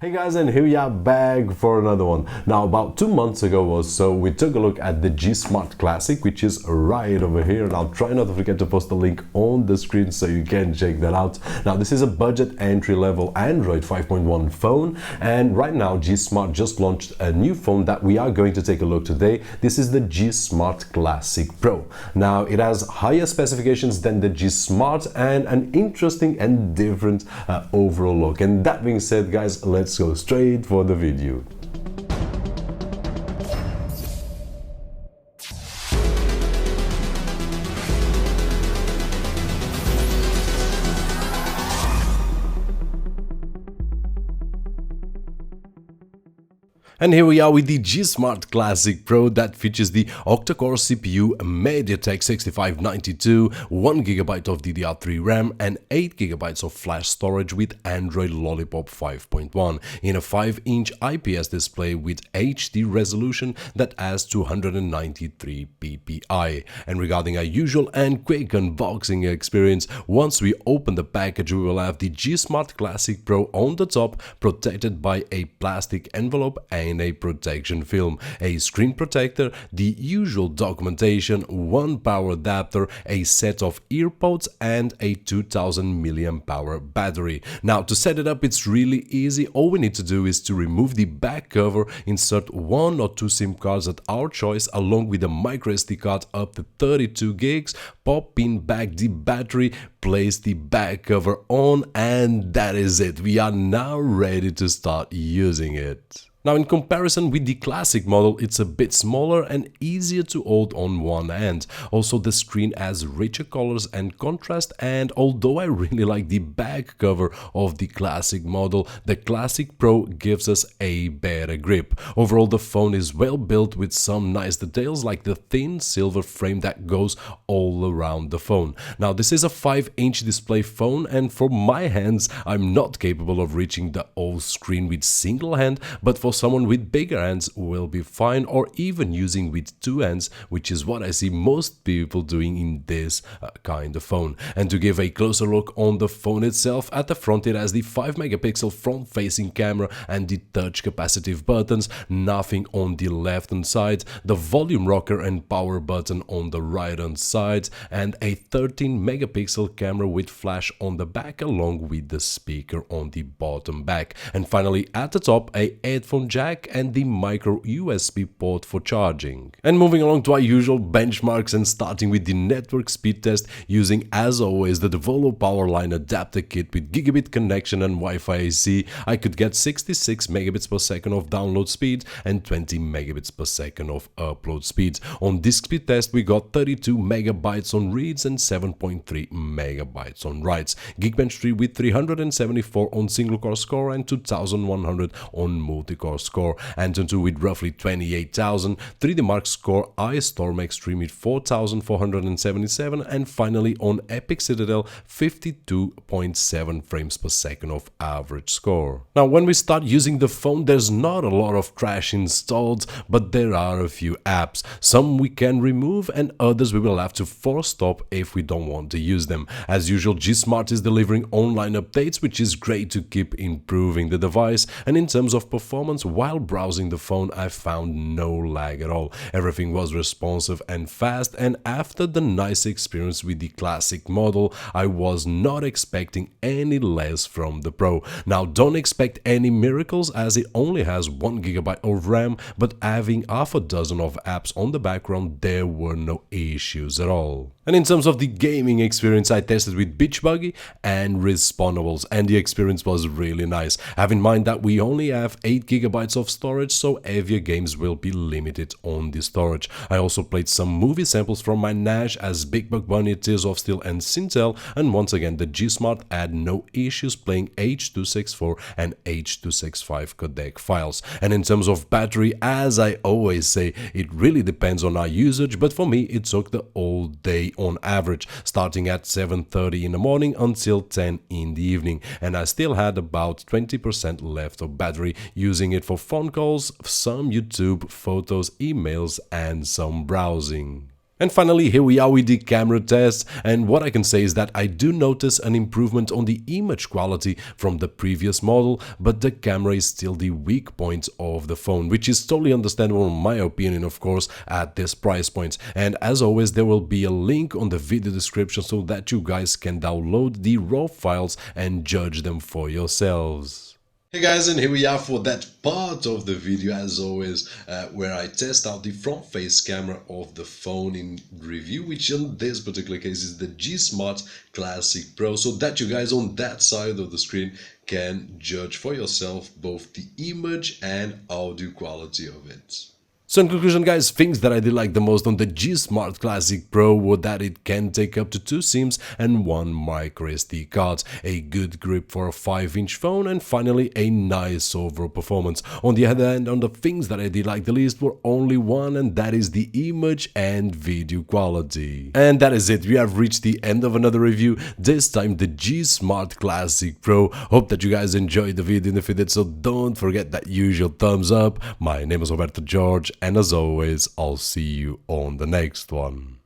Hey guys, and here we are back for another one. Now, about 2 months ago or so, we took a look at the Gsmart Classic, which is right over here, and I'll try not to forget to post the link on the screen so you can check that out. Now, this is a budget entry-level Android 5.1 phone, and right now Gsmart just launched a new phone that we are going to take a look today. This is the Gsmart Classic Pro. Now, it has higher specifications than the Gsmart and an interesting and different overall look. And that being said, guys, let's go straight for the video. And here we are with the Gsmart Classic Pro that features the octa-core CPU, MediaTek 6592, 1GB of DDR3 Ram and 8GB of flash storage with Android Lollipop 5.1 in a 5-inch IPS display with HD resolution that has 293 ppi. And regarding our usual and quick unboxing experience, once we open the package we will have the Gsmart Classic Pro on the top, protected by a plastic envelope and a protection film, a screen protector, the usual documentation, one power adapter, a set of earpods and a 2000 mAh battery. Now, to set it up, it's really easy. All we need to do is to remove the back cover, insert 1 or 2 SIM cards at our choice along with a micro SD card up to 32 gigs, pop in back the battery, place the back cover on, and that is it. We are now ready to start using it. Now, in comparison with the classic model, it's a bit smaller and easier to hold on one hand. Also, the screen has richer colors and contrast, and although I really like the back cover of the classic model, the Classic Pro gives us a better grip. Overall, the phone is well built with some nice details like the thin silver frame that goes all around the phone. Now, this is a 5-inch display phone, and for my hands, I'm not capable of reaching the whole screen with single hand, but for someone with bigger hands will be fine, or even using with 2 hands, which is what I see most people doing in this kind of phone. And to give a closer look on the phone itself, at the front it has the 5-megapixel front-facing camera and the touch capacitive buttons, nothing on the left-hand side, the volume rocker and power button on the right-hand side, and a 13-megapixel camera with flash on the back along with the speaker on the bottom back. And finally, at the top, a headphone jack and the micro USB port for charging. And moving along to our usual benchmarks and starting with the network speed test, using as always the Devolo Powerline adapter kit with gigabit connection and Wi-Fi AC, I could get 66 megabits per second of download speed and 20 megabits per second of upload speed. On disk speed test we got 32 megabytes on reads and 7.3 megabytes on writes. Geekbench 3 with 374 on single core score and 2100 on multi-core score, Antuntu with roughly 28,000, 3D Mark score, iStorm Extreme with 4,477, and finally on Epic Citadel 52.7 frames per second of average score. Now, when we start using the phone, there's not a lot of crash installed, but there are a few apps. Some we can remove and others we will have to force stop if we don't want to use them. As usual, Gsmart is delivering online updates, which is great to keep improving the device, and in terms of performance, while browsing the phone I found no lag at all. Everything was responsive and fast, and after the nice experience with the classic model, I was not expecting any less from the Pro. Now, don't expect any miracles as it only has 1GB of RAM, but having half a dozen of apps on the background, there were no issues at all. And in terms of the gaming experience, I tested with Beach Buggy and Respawnables, and the experience was really nice. Have in mind that we only have 8GB of storage, so heavier games will be limited on the storage. I also played some movie samples from my NAS as Big Buck Bunny, Tears of Steel and Citadel, and once again the Gsmart had no issues playing H.264 and H.265 codec files. And in terms of battery, as I always say, it really depends on our usage, but for me it took the whole day on average, starting at 7:30 in the morning until 10 in the evening, and I still had about 20% left of battery, using it for phone calls, some YouTube, photos, emails and some browsing. And finally, here we are with the camera test, and what I can say is that I do notice an improvement on the image quality from the previous model, but the camera is still the weak point of the phone, which is totally understandable in my opinion, of course, at this price point. And as always, there will be a link on the video description so that you guys can download the raw files and judge them for yourselves. Hey guys, and here we are for that part of the video, as always, where I test out the front face camera of the phone in review, which in this particular case is the Gsmart Classic Pro, so that you guys on that side of the screen can judge for yourself both the image and audio quality of it. So in conclusion guys, things that I did like the most on the Gsmart Classic Pro were that it can take up to 2 SIMs and 1 micro SD card, a good grip for a 5-inch phone, and finally a nice overall performance. On the other hand, on the things that I did like the least were only one, and that is the image and video quality. And that is it, we have reached the end of another review, this time the Gsmart Classic Pro. Hope that you guys enjoyed the video, and if you did so, don't forget that usual thumbs up. My name is Roberto Jorge, and as always, I'll see you on the next one.